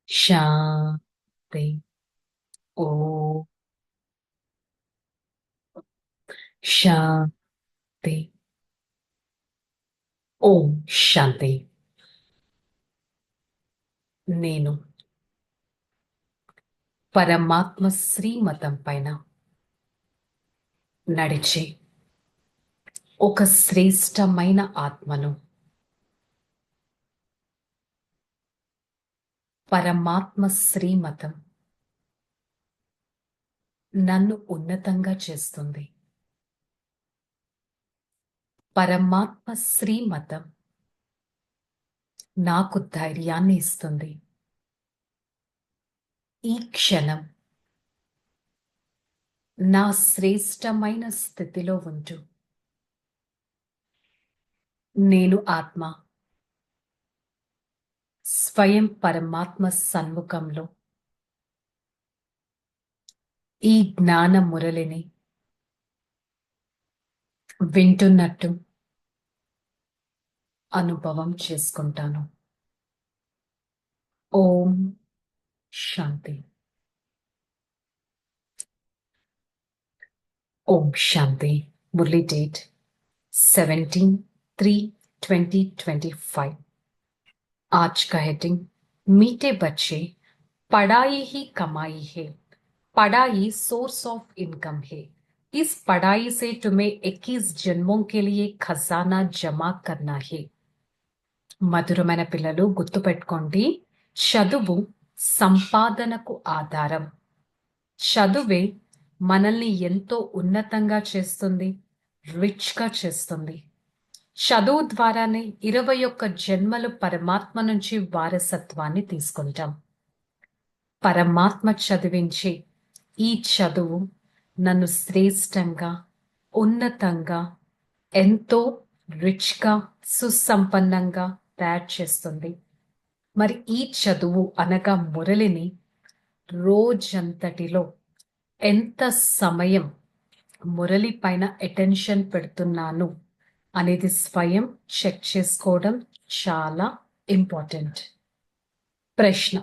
శాంతి. ఓ శాంతి. ఓం శాంతి. నేను పరమాత్మ శ్రీమతం పైన నడిచే ఒక శ్రేష్టమైన ఆత్మను. పరమాత్మ శ్రీమతం నన్ను ఉన్నతంగా చేస్తుంది. పరమాత్మ శ్రీమతం నాకు ధైర్యాన్ని ఇస్తుంది. ఈ క్షణం నా శ్రేష్టమైన స్థితిలో ఉంటూ నేను ఆత్మ స్వయం పరమాత్మ సన్ముఖంలో ఈ జ్ఞాన మురళిని వింటున్నట్టు అనుభవం చేసుకుంటాను. ఓం శాంతి. ओम शांति. मुरली डेट 17/3/2025. आज का हेडिंग मीठे बच्चे, पढ़ाई ही कमाई है, पढ़ाई सोर्स ऑफ इनकम है। इस पढ़ाई से तुम्हें 21 जन्मों के लिए खजाना जमा करना है. మధురమైన పిల్లలు గుర్తుపెట్టుకోండి, చదువు సంపాదనకు ఆధారం. చదువే మనల్ని ఎంతో ఉన్నతంగా చేస్తుంది, రిచ్గా చేస్తుంది. చదువు ద్వారానే 21 జన్మలు పరమాత్మ నుంచి వారసత్వాన్ని తీసుకుంటాం. పరమాత్మ చదివించే ఈ చదువు నన్ను శ్రేష్టంగా, ఉన్నతంగా, ఎంతో రిచ్గా, సుసంపన్నంగా తయారు చేస్తుంది. మరి ఈ చదువు అనగా మురళిని రోజంతటిలో ఎంత సమయం మురళి పైన అటెన్షన్ పెడుతున్నాను అనేది స్వయం చెక్ చేసుకోవడం చాలా ఇంపార్టెంట్. ప్రశ్న: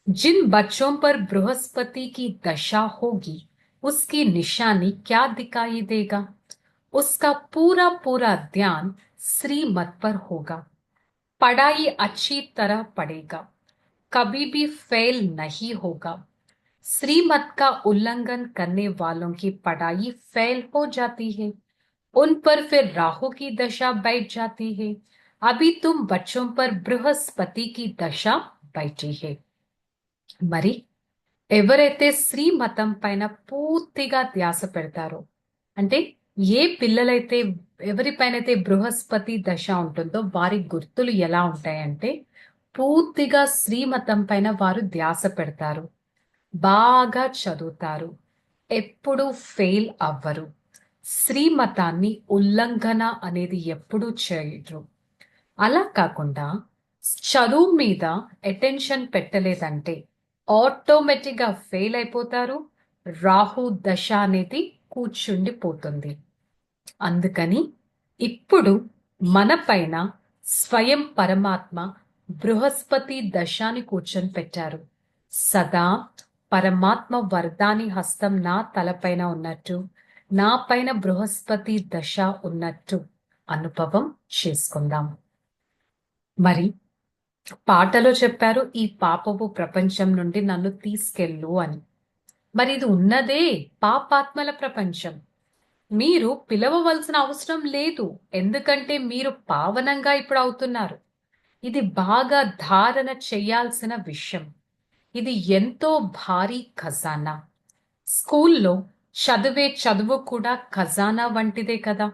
जिन बच्चों पर बृहस्पति की दशा होगी उसकी निशानी क्या दिखाई देगा? उसका पूरा पूरा ध्यान श्रीमत पर होगा, पढ़ाई अच्छी तरह पढ़ेगा, कभी भी फेल नहीं होगा. श्रीमत का उल्लंघन करने वालों की पढ़ाई फेल हो जाती है, उन पर फिर राहु की दशा बैठ जाती है. अभी तुम बच्चों पर बृहस्पति की दशा बैठी है. మరి ఎవరైతే శ్రీమతం పైన పూర్తిగా ధ్యాస పెడతారో, అంటే ఏ పిల్లలైతే ఎవరిపైనైతే బృహస్పతి దశ ఉంటుందో వారి గుర్తులు ఎలా ఉంటాయంటే, పూర్తిగా శ్రీమతం పైన వారు ధ్యాస పెడతారు, బాగా చదువుతారు, ఎప్పుడూ ఫెయిల్ అవ్వరు, శ్రీమతాన్ని ఉల్లంఘన అనేది ఎప్పుడూ చేయరు. అలా కాకుండా చదువు మీద అటెన్షన్ పెట్టలేదంటే ఆటోమేటిక్గా ఫెయిల్ అయిపోతారు, రాహు దశ అనేది కూర్చుండిపోతుంది. అందుకని ఇప్పుడు మన పైన స్వయం పరమాత్మ బృహస్పతి దశాని కూర్చొని పెట్టారు. సదా పరమాత్మ వరదాని హస్తం నా తలపైన ఉన్నట్టు, నా పైన బృహస్పతి దశ ఉన్నట్టు అనుభవం చేసుకుందాం. మరి పాటలో చెప్పారు, ఈ పాపపు ప్రపంచం నుండి నన్ను తీసుకెళ్ళు అని. మరి ఇది ఉన్నదే పాపాత్మల ప్రపంచం. మీరు పిలవవలసిన అవసరం లేదు, ఎందుకంటే మీరు పావనంగా ఇప్పుడు అవుతున్నారు. ఇది బాగా ధారణ చేయాల్సిన విషయం. ఇది ఎంతో భారీ ఖజానా. స్కూల్లో చదివే చదువు కూడా ఖజానా వంటిదే కదా.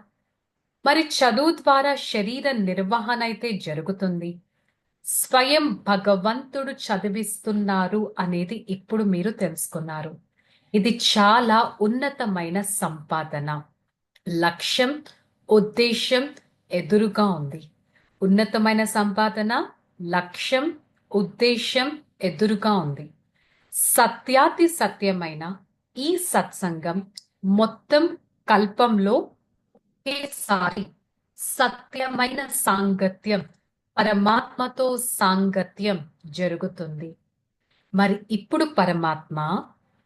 మరి చదువు ద్వారా శరీర నిర్వహణ అయితే జరుగుతుంది, స్వయం భగవంతుడు చదివిస్తున్నారు అనేది ఇప్పుడు మీరు తెలుసుకున్నారు. ఇది చాలా ఉన్నతమైన సంపాదన. లక్ష్యం, ఉద్దేశం ఎదురుగా ఉంది. ఉన్నతమైన సంపాదన, లక్ష్యం, ఉద్దేశం ఎదురుగా ఉంది. సత్యాతి సత్యమైన ఈ సత్సంగం మొత్తం కల్పంలో ఒకేసారి సత్యమైన సాంగత్యం, పరమాత్మతో సాంగత్యం జరుగుతుంది. మరి ఇప్పుడు పరమాత్మ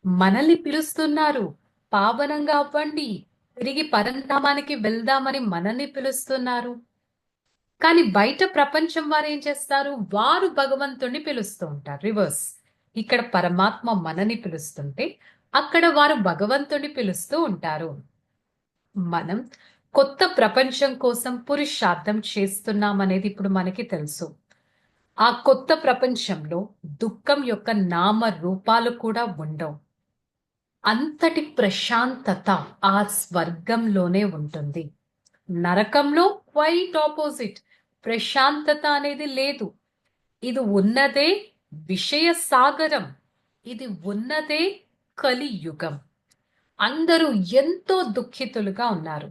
మనల్ని పిలుస్తున్నారు. పావనంగా అవ్వండి, తిరిగి పరంధామానికి వెళ్దామని మనల్ని పిలుస్తున్నారు. కానీ బయట ప్రపంచం వారు ఏం చేస్తారు? వారు భగవంతుణ్ణి పిలుస్తూ ఉంటారు. రివర్స్. ఇక్కడ పరమాత్మ మనని పిలుస్తుంటే అక్కడ వారు భగవంతుణ్ణి పిలుస్తూ ఉంటారు. మనం కొత్త ప్రపంచం కోసం పురుషార్థం చేస్తున్నాం అనేది ఇప్పుడు మనకి తెలుసు. ఆ కొత్త ప్రపంచంలో దుఃఖం యొక్క నామ రూపాలు కూడా ఉండవు. అంతటి ప్రశాంతత ఆ స్వర్గంలోనే ఉంటుంది. నరకంలో క్వైట్ ఆపోజిట్, ప్రశాంతత అనేది లేదు. ఇది ఉన్నదే విషయ సాగరం, ఇది ఉన్నదే కలియుగం. అందరూ ఎంతో దుఃఖితులుగా ఉన్నారు.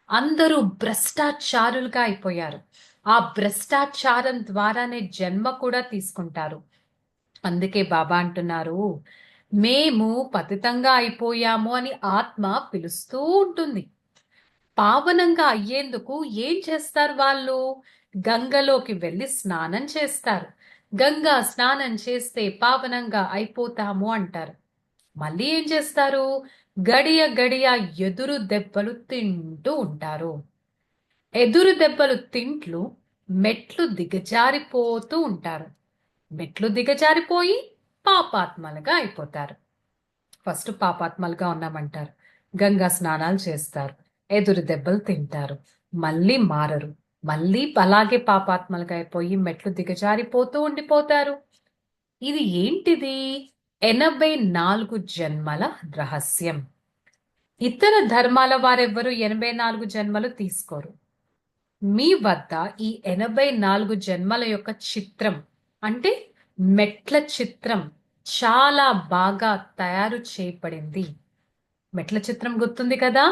అందరూ భ్రష్టాచారులుగా అయిపోయారు. ఆ భ్రష్టాచారం ద్వారానే జన్మ కూడా తీసుకుంటారు. అందుకే బాబా అంటున్నారు, మేము పతితంగా అయిపోయాము అని ఆత్మ పిలుస్తూ ఉంటుంది. పావనంగా అయ్యేందుకు ఏం చేస్తారు వాళ్ళు? గంగలోకి వెళ్ళి స్నానం చేస్తారు. గంగా స్నానం చేస్తే పావనంగా అయిపోతాము అంటారు. మళ్ళీ ఏం చేస్తారు? గడియ గడియ ఎదురు దెబ్బలు తింటూ ఉంటారు. ఎదురు దెబ్బలు తింట్లు మెట్లు దిగజారిపోతూ ఉంటారు. మెట్లు దిగజారిపోయి పాపాత్మలుగా అయిపోతారు. ఫస్ట్ పాపాత్మలుగా ఉన్నామంటారు, గంగా స్నానాలు చేస్తారు, ఎదురు దెబ్బలు తింటారు, మళ్ళీ మారరు, మళ్ళీ అలాగే పాపాత్మలుగా అయిపోయి మెట్లు దిగజారిపోతూ ఉండిపోతారు. ఇది ఏంటిది? 84 జన్మల రహస్యం. ఇతర ధర్మాల వారెవ్వరూ 84 జన్మలు తీసుకోరు. మీ వద్ద ఈ 84 జన్మల యొక్క చిత్రం, అంటే మెట్ల చిత్రం చాలా బాగా తయారు చేయబడింది. మెట్ల చిత్రం గుర్తుంది కదా?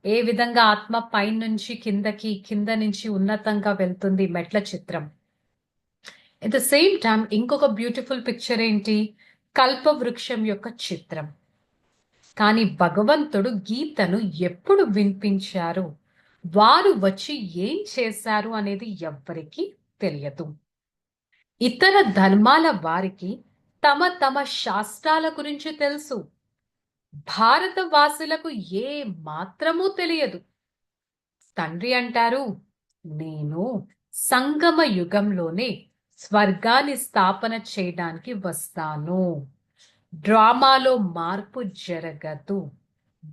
ఏ విధంగా ఆత్మ పైనుంచి కిందకి, కింద నుంచి ఉన్నతంగా వెళ్తుంది మెట్ల చిత్రం. ఎట్ ద సేమ్ టైం ఇంకొక బ్యూటిఫుల్ పిక్చర్ ఏంటి? కల్పవృక్షం యొక్క చిత్రం. కానీ భగవంతుడు గీతను ఎప్పుడు వినిపించారు, వారు వచ్చి ఏం చేశారు అనేది ఎవ్వరికీ తెలియదు. ఇతర ధర్మాల వారికి తమ తమ శాస్త్రాల గురించి తెలుసు. భారతవాసులకు ఏ మాత్రమూ తెలియదు. తండ్రి అంటారు, నేను సంగమ యుగంలోనే స్వర్గాన్ని స్థాపన చేయడానికి వస్తాను. డ్రామాలో మార్పు జరగదు.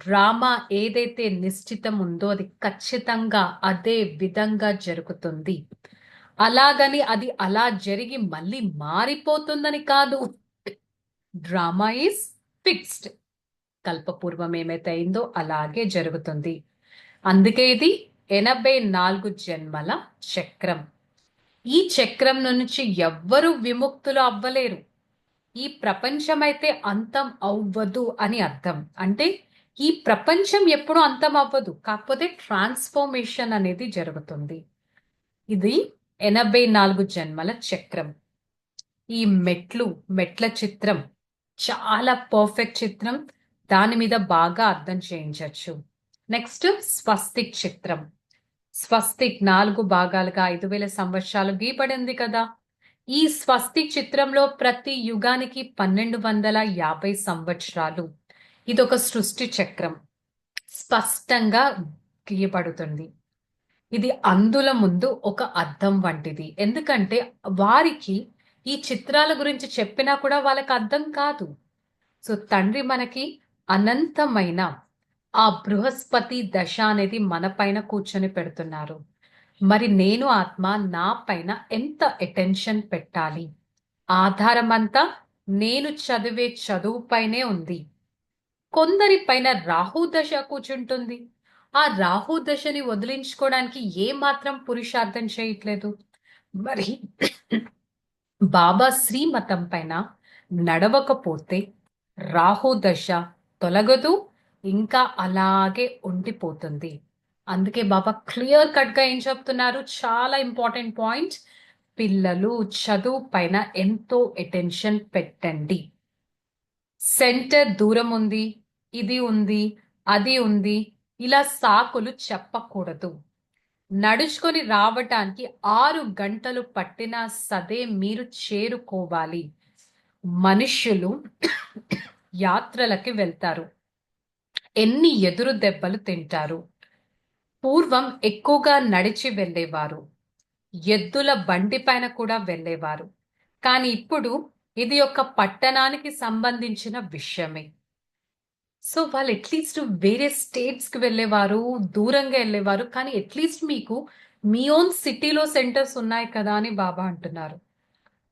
డ్రామా ఏదైతే నిశ్చితం ఉందో అది ఖచ్చితంగా అదే విధంగా జరుగుతుంది. అలాగని అది అలా జరిగి మళ్ళీ మారిపోతుందని కాదు. Drama is fixed. కల్పపూర్వం ఏమైతే అయిందో అలాగే జరుగుతుంది. అందుకే ఇది 84 జన్మల చక్రం. ఈ చక్రం నుంచి ఎవ్వరూ విముక్తులు అవ్వలేరు. ఈ ప్రపంచం అయితే అంతం అవ్వదు అని అర్థం. అంటే ఈ ప్రపంచం ఎప్పుడు అంతం అవ్వదు, కాకపోతే ట్రాన్స్ఫర్మేషన్ అనేది జరుగుతుంది. ఇది 84 జన్మల చక్రం. ఈ మెట్ల చిత్రం చాలా పర్ఫెక్ట్ చిత్రం. దాని మీద బాగా అర్థం చేయించవచ్చు. నెక్స్ట్ స్వస్తిక్ చిత్రం. స్వస్తిక్ 4 భాగాలుగా 5000 సంవత్సరాలు గీయబడింది కదా. ఈ స్వస్తిక్ చిత్రంలో ప్రతి యుగానికి 1250 సంవత్సరాలు. ఇదొక సృష్టి చక్రం స్పష్టంగా గీయబడుతుంది. ఇది అందుల ముందు ఒక అద్దం వంటిది. ఎందుకంటే వారికి ఈ చిత్రాల గురించి చెప్పినా కూడా వాళ్ళకి అర్థం కాదు. సో తండ్రి మనకి అనంతమైన ఆ బృహస్పతి దశ అనేది మన పైన కూర్చొని పెడుతున్నారు. మరి నేను ఆత్మ నా పైన ఎంత అటెన్షన్ పెట్టాలి? ఆధారం అంతా నేను చదివే చదువు పైనే ఉంది. కొందరి పైన రాహు దశ కూర్చుంటుంది. ఆ రాహు దశని వదిలించుకోవడానికి ఏ మాత్రం పురుషార్థం చేయట్లేదు. మరి బాబా శ్రీమతం పైన నడవకపోతే రాహు దశ తొలగదు, ఇంకా అలాగే ఉండిపోతుంది. అందుకే బాబా క్లియర్ కట్ గా ఏం చెప్తున్నారు? చాలా ఇంపార్టెంట్ పాయింట్. పిల్లలు చదువు పైన ఎంతో అటెన్షన్ పెట్టండి. సెంటర్ దూరం ఉంది, ఇది ఉంది, అది ఉంది, ఇలా సాకులు చెప్పకూడదు. నడుచుకొని రావటానికి 6 గంటలు పట్టినా సదే మీరు చేరుకోవాలి. మనుష్యులు యాత్రలకి వెళ్తారు. ఎన్ని ఎదురు దెబ్బలు తింటారు. పూర్వం ఎక్కువగా నడిచి వెళ్ళేవారు. ఎద్దుల బండి పైన కూడా వెళ్ళేవారు. కానీ ఇప్పుడు ఇది ఒక పట్టణానికి సంబంధించిన విషయమే. సో వాళ్ళు అట్లీస్ట్ వేరే స్టేట్స్ కి వెళ్ళేవారు, దూరంగా వెళ్ళేవారు. కానీ అట్లీస్ట్ మీకు మీ ఓన్ సిటీలో సెంటర్స్ ఉన్నాయి కదా అని బాబా అంటున్నారు.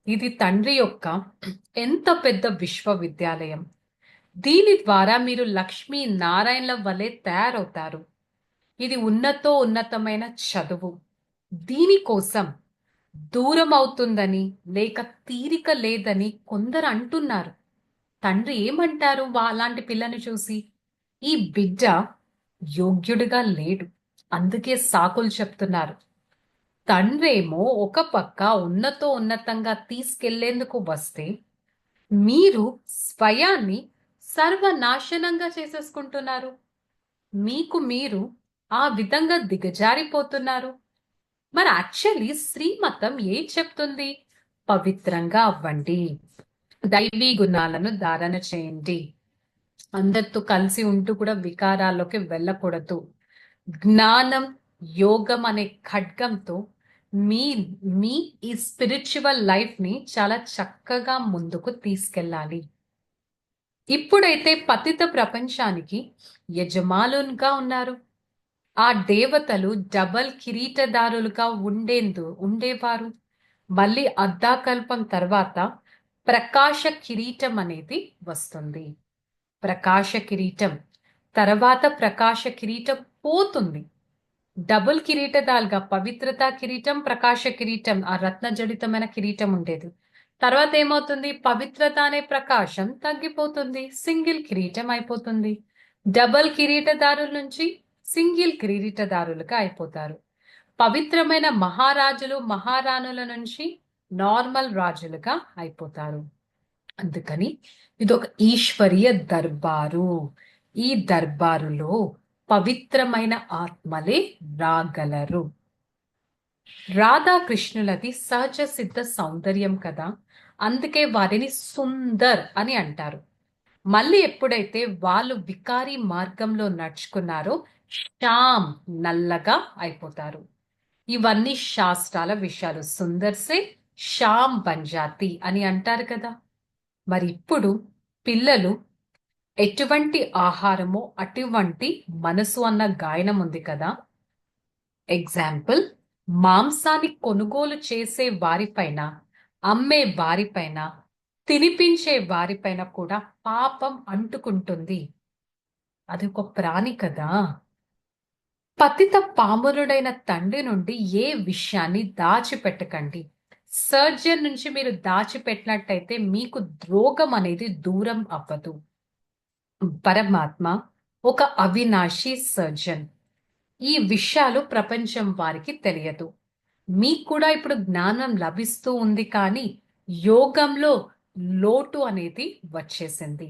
ఇది తండ్రి యొక్క ఎంత పెద్ద విశ్వవిద్యాలయం. దీని ద్వారా మీరు లక్ష్మీ నారాయణల వలె తయారవుతారు. ఇది ఉన్నతమైన చదువు. దీనికోసం దూరం అవుతుందని లేక తీరిక లేదని కొందరు అంటున్నారు. తండ్రి ఏమంటారు అలాంటి పిల్లని చూసి? ఈ బిడ్డ యోగ్యుడిగా లేడు, అందుకే సాకులు చెప్తున్నారు. తండ్రేమో ఒక పక్క ఉన్నతంగా తీసుకెళ్లేందుకు వస్తే మీరు స్వయాన్ని సర్వనాశనంగా చేసేసుకుంటున్నారు. మీకు మీరు ఆ విధంగా దిగజారిపోతున్నారు. మరి యాక్చువల్లీ శ్రీమతం ఏం చెప్తుంది? పవిత్రంగా అవ్వండి, దైవీ గుణాలను ధారణ చేయండి, అందరితో కలిసి ఉంటూ కూడా వికారాల్లోకి వెళ్ళకూడదు. జ్ఞానం, యోగం అనే ఖడ్గంతో మీ మీ ఈ స్పిరిచువల్ లైఫ్ ని చాలా చక్కగా ముందుకు తీసుకెళ్ళాలి. ఇప్పుడైతే పతిత ప్రపంచానికి యజమానులుగా ఉన్నారు. ఆ దేవతలు డబల్ కిరీటదారులుగా ఉండేవారు. మళ్ళీ అర్ధాకల్పం తర్వాత ప్రకాశ కిరీటం అనేది వస్తుంది. ప్రకాశ కిరీటం తర్వాత ప్రకాశ కిరీటం పోతుంది. డబుల్ కిరీటదాలుగా పవిత్రత కిరీటం, ప్రకాశ కిరీటం, ఆ రత్న జడితమైన కిరీటం ఉండేది. తర్వాత ఏమవుతుంది? పవిత్రత అనే ప్రకాశం తగ్గిపోతుంది, సింగిల్ కిరీటం అయిపోతుంది. డబుల్ కిరీటదారుల నుంచి సింగిల్ కిరీటదారులుగా అయిపోతారు. పవిత్రమైన మహారాజులు మహారాణుల నుంచి నార్మల్ రాజులుగా అయిపోతారు. అందుకని ఇదొక ఈశ్వరీయ దర్బారు. ఈ దర్బారులో పవిత్రమైన ఆత్మలే రాగలరు. రాధాకృష్ణులది సహజ సిద్ధ సౌందర్యం కదా, అందుకే వారిని సుందర్ అని అంటారు. మళ్ళీ ఎప్పుడైతే వాళ్ళు వికారి మార్గంలో నడుచుకున్నారో శ్యామ్ నల్లగా అయిపోతారు. ఇవన్నీ శాస్త్రాల విషయాలు. సుందర్ సే శ్యామ్ బంజాతి అని అంటారు కదా. మరి ఇప్పుడు పిల్లలు ఎటువంటి ఆహారమో అటువంటి మనసు అన్న గాయనం ఉంది కదా. ఎగ్జాంపుల్, మాంసాన్ని కొనుగోలు చేసే వారిపైన, అమ్మే వారిపైన, తినిపించే వారిపైన కూడా పాపం అంటుకుంటుంది. అది ఒక ప్రాణి కదా. పతిత పామరుడైన తండ్రి నుండి ఏ విషయాన్ని దాచిపెట్టకండి. సర్జన్ నుంచి మీరు దాచిపెట్టినట్టయితే మీకు రోగం అనేది దూరం అవ్వదు. పరమాత్మ ఒక అవినాశి సర్జన్. ఈ విషయాలు ప్రపంచం వారికి తెలియదు. మీకు కూడా ఇప్పుడు జ్ఞానం లభిస్తూ ఉంది, కానీ యోగంలో లోటు అనేది వచ్చేసింది.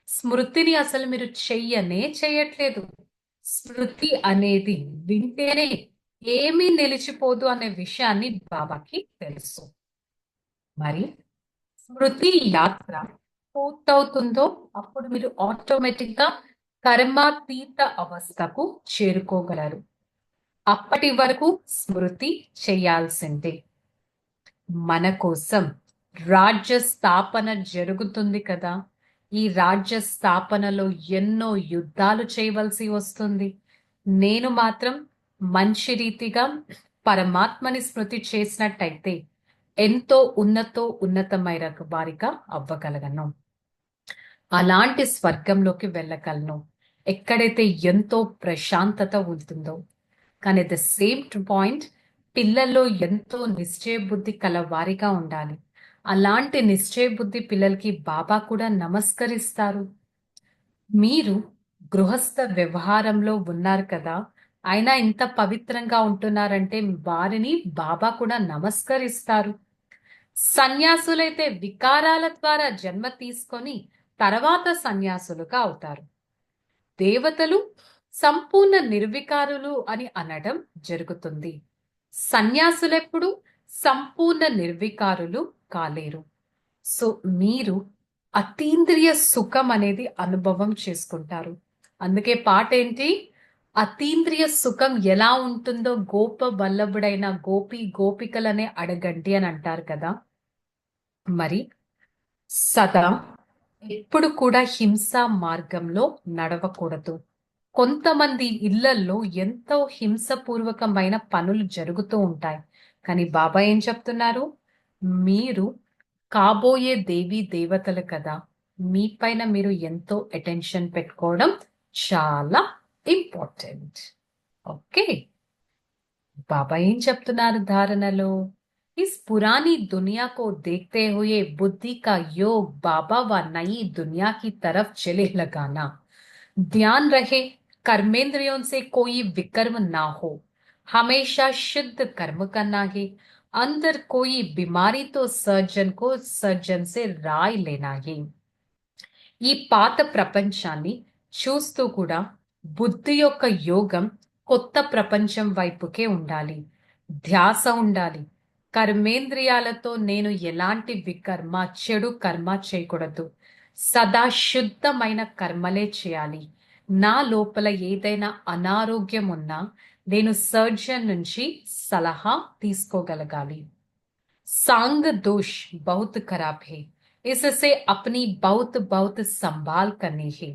స్మృతిని అసలు మీరు చేయట్లేదు. స్మృతి అనేది వింటేనే ఏమీ నిలిచిపోదు అనే విషయాన్ని బాబాకి తెలుసు. మరి స్మృతి యాత్ర పూర్తవుతుందో అప్పుడు మీరు ఆటోమేటిక్ గా కర్మాతీత అవస్థకు చేరుకోగలరు. అప్పటి వరకు స్మృతి చేయాల్సిందే. మన కోసం రాజ్య స్థాపన జరుగుతుంది కదా. ఈ రాజ్య స్థాపనలో ఎన్నో యుద్ధాలు చేయవలసి వస్తుంది. నేను మాత్రం మంచి రీతిగా పరమాత్మని స్మృతి చేసినట్టయితే ఎంతో ఉన్నతమైన వారిగా అవ్వగలగను. అలాంటి స్వర్గంలోకి వెళ్ళగలను ఎక్కడైతే ఎంతో ప్రశాంతత ఉంటుందో. కానీ ద సేమ్ పాయింట్, పిల్లల్లో ఎంతో నిశ్చయ బుద్ధి కల వారిగా ఉండాలి. అలాంటి నిశ్చయ బుద్ధి పిల్లలకి బాబా కూడా నమస్కరిస్తారు. మీరు గృహస్థ వ్యవహారంలో ఉన్నారు కదా, అయినా ఇంత పవిత్రంగా ఉంటున్నారంటే వారిని బాబా కూడా నమస్కరిస్తారు. సన్యాసులైతే వికారాల ద్వారా జన్మ తీసుకొని తర్వాత సన్యాసులుగా అవుతారు. దేవతలు సంపూర్ణ నిర్వికారులు అని అనడం జరుగుతుంది. సన్యాసులెప్పుడు సంపూర్ణ నిర్వికారులు కాలేరు. సో మీరు అతీంద్రియ సుఖం అనేది అనుభవం చేసుకుంటారు. అందుకే పాట ఏంటి? అతీంద్రియ సుఖం ఎలా ఉంటుందో గోప వల్లభుడైన గోపి గోపికలనే అడగండి అని అంటారు కదా. మరి సదా ఎప్పుడు కూడా హింసా మార్గంలో నడవకూడదు. కొంతమంది ఇళ్లల్లో ఎంతో హింసపూర్వకమైన పనులు జరుగుతూ ఉంటాయి. కానీ బాబా ఏం చెప్తున్నారు? మీరు కాబోయే దేవీ దేవతలు కదా, మీ పైన మీరు ఎంతో అటెన్షన్ పెట్టుకోవడం చాలా ఇంపార్టెంట్. ఓకే, बाबा ఏం చెప్తున్నారు ధారణలో? इस पुरानी दुनिया को देखते हुए बुद्धि का योग बाबा व नई दुनिया की तरफ चले लगाना। ध्यान रहे कर्मेंद्रियों से कोई विकर्म ना हो, हमेशा शुद्ध कर्म करना है। अंदर कोई बीमारी तो सर्जन को सर्जन से राय लेना है। ఈ పాత ప్రపంచాన్ని చూస్తూ కూడా బుద్ధి యొక్క యోగం కొత్త ప్రపంచం వైపుకే ఉండాలి. ధ్యాస ఉండాలి. కర్మేంద్రియాలతో నేను ఎలాంటి వికర్మ చెడు కర్మ చేయకూడదు. సదా శుద్ధమైన కర్మలే చేయాలి. నా లోపల ఏదైనా అనారోగ్యం ఉన్నా నేను సర్జన్ నుంచి సలహా తీసుకోగలగాలి. सांग दोष बहुत खराब है, इससे अपनी बहुत बहुत संभाल करनी है।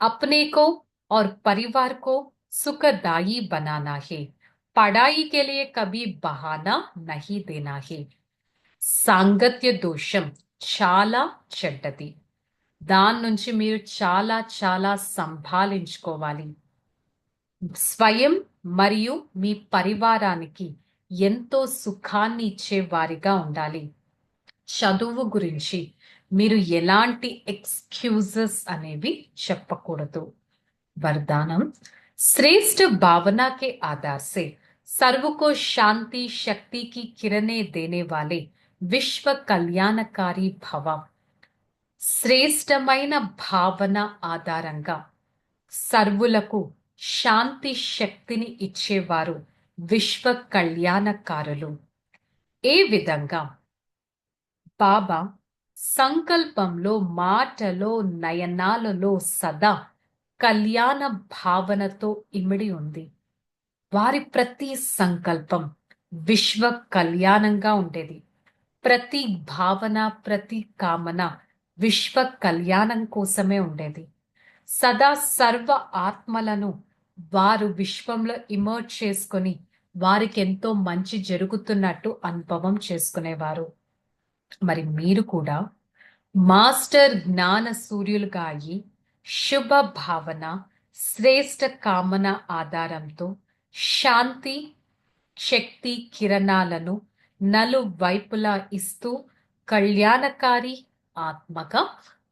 अपने को और परिवार को सुखदायी बनाना है। पढ़ाई के लिए कभी बहाना नहीं देना है। సాంగత్య దోషం చాలా చెడ్డది. దాని నుంచి మీరు చాలా చాలా సంభాళించుకోవాలి. స్వయం మరియు మీ పరివారానికి ఎంతో సుఖాన్ని ఇచ్చే వారిగా ఉండాలి. చదువు గురించి మీరు ఎలాంటి ఎక్స్క్యూజెస్ అనేవి చెప్పకూడదు. वरदानम श्रेष्ठ भावना के आधार से सर्व को शांति शक्ति की किरणें देने वाले विश्व कल्याणकारी भव। శ్రేష్టమైన భావన ఆధారంగా సర్వులకు శాంతి శక్తిని ఇచ్చేవారు విశ్వ కళ్యాణకారులు. ఏ విధంగా బాబా సంకల్పంలో మాటలో నయనాలలో సదా కళ్యాణ భావనతో ఇమిడి ఉంది. వారి ప్రతి సంకల్పం విశ్వ కళ్యాణంగా ఉండేది. ప్రతి భావన ప్రతి కామన విశ్వ కళ్యాణం కోసమే ఉండేది. సదా సర్వ ఆత్మలను వారు విశ్వంలో ఇమర్జ్ చేసుకొని వారికి ఎంతో మంచి జరుగుతున్నట్టు అనుభవం చేసుకునేవారు. మరి మీరు కూడా మాస్టర్ జ్ఞాన సూర్యులుగా అయి శుభ భావన శ్రేష్ట కామన ఆధారంతో శాంతి శక్తి కిరణాలను నలువైపులా ఇస్తూ కళ్యాణకారి ఆత్మగా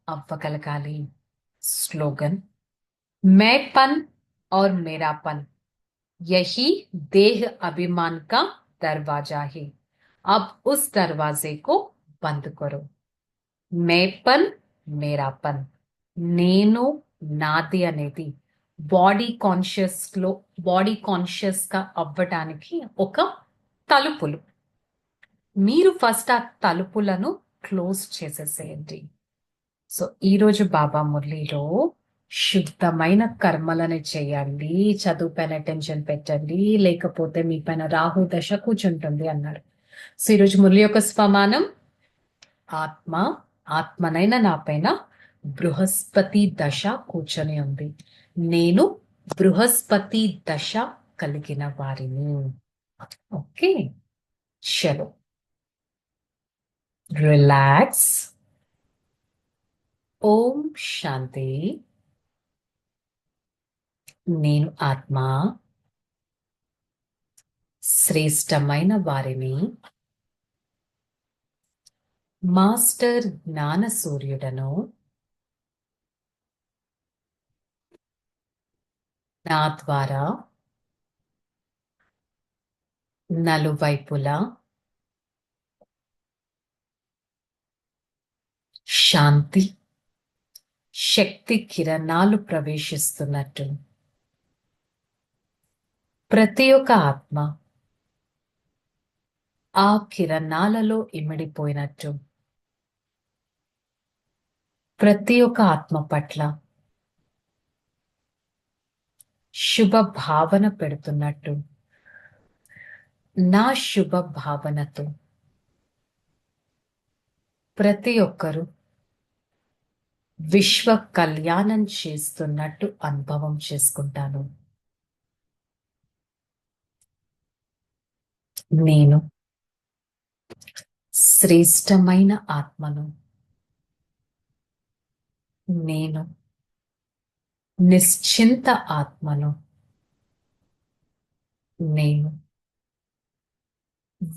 అవ్వగలగాలి. స్లోగన్ मैंपन और मेरापन यही देह अभिमान का दरवाजा है, अब उस दरवाजे को बंद करो। మేపన్ మేరాపన్ నేను నాది అనేది బాడీ కాన్షియస్ గా అవ్వటానికి ఒక తలుపులు. మీరు ఫస్ట్ ఆ తలుపులను క్లోజ్ చేసేసేయండి. సో ఈరోజు బాబా మురళిలో శుద్ధమైన కర్మలను చేయండి, చదువు పైన అటెన్షన్ పెట్టండి, లేకపోతే మీ పైన రాహు దశ కూర్చుంటుంది అన్నారు. సో ఈరోజు మురళి యొక్క స్వమానం ఆత్మనైన నా పైన బృహస్పతి దశ కూర్చొని ఉంది. నేను బృహస్పతి దశ కలిగిన వారిని. ఓకే, చలో రిలాక్స్. ఓం శాంతి. నేను ఆత్మ శ్రేష్టమైన వారిని మాస్టర్ జ్ఞాన సూర్యుడను. నా ద్వారా నలువైపులా శాంతి శక్తి కిరణాలు ప్రవేశిస్తున్నట్టు ప్రతి ఒక్క ఆత్మ ఆ కిరణాలలో ఇమిడిపోయినట్టు ప్రతి ఒక్క ఆత్మ పట్ల శుభ భావన పెడుతున్నట్టు నా శుభ భావనతో ప్రతి ఒక్కరూ విశ్వ కళ్యాణం చేస్తున్నట్టు అనుభవం చేసుకుంటాను. నేను శ్రేష్టమైన ఆత్మను. నేను నిశ్చింత ఆత్మను. నేను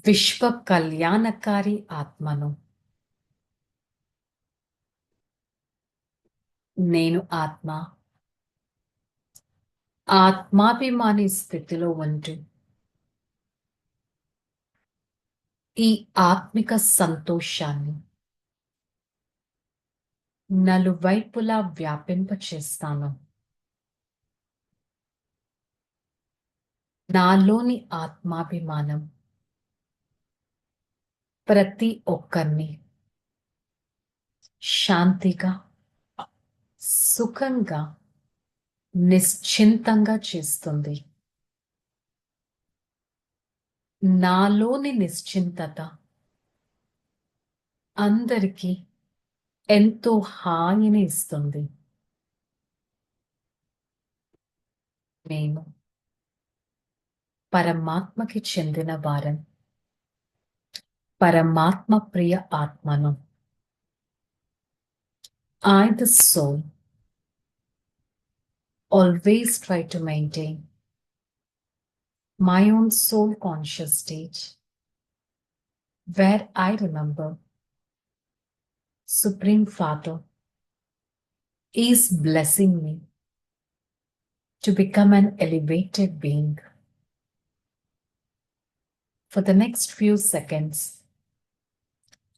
విశ్వ కళ్యాణకారి ఆత్మను. నేను ఆత్మ ఆత్మాభిమాని స్థితిలో ఉంటూ ఈ ఆత్మిక సంతోషాన్ని నలువైపులా వ్యాపింపచేస్తాను. నాలోని ఆత్మాభిమానం ప్రతి ఒక్కరిని శాంతిగా, సుఖంగా, నిశ్చింతంగా చేస్తుంది. నాలోని నిశ్చింతత అందరికీ ఎంతో హాయిని ఇస్తుంది. నేను పరమాత్మకి చెందిన వారం. పరమాత్మ ప్రియ ఆత్మను. I, the soul, always try to maintain my own soul conscious state where I remember Supreme Father is blessing me to become an elevated being. For the next few seconds,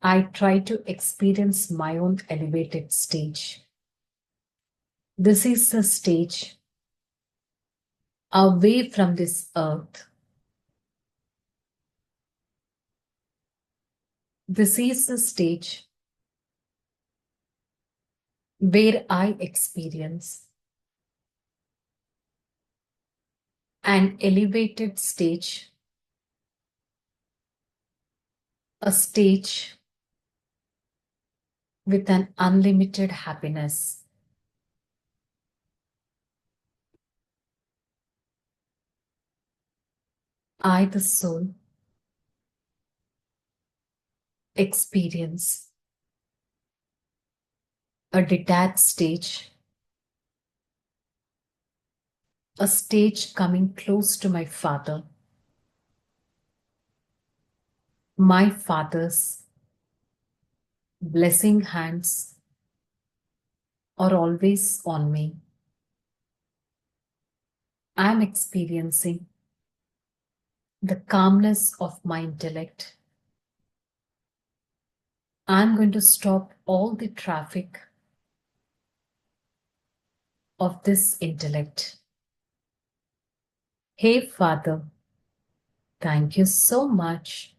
I try to experience my own elevated stage. This is the stage away from this earth. This is the stage where I experience an elevated stage, a stage with an unlimited happiness. I, the soul, experience a detached stage, a stage coming close to my Father. My Father's blessing hands are always on me. I am experiencing the calmness of my intellect. I am going to stop all the traffic of this intellect. Hey Father, thank you so much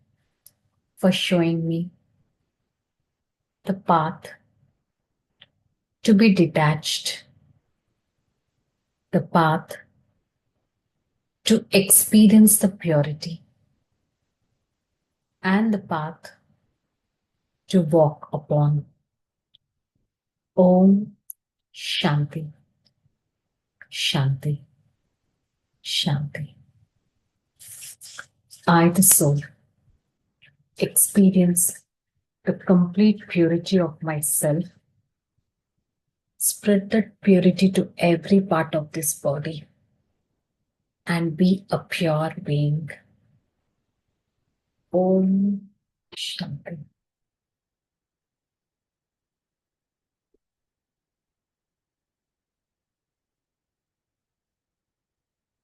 for showing me the path to be detached, the path to experience the purity, and the path to walk upon. Om Shanti, Shanti, Shanti. I, the soul, experience the complete purity of myself. Spread that purity to every part of this body and be a pure being. Om Shanti.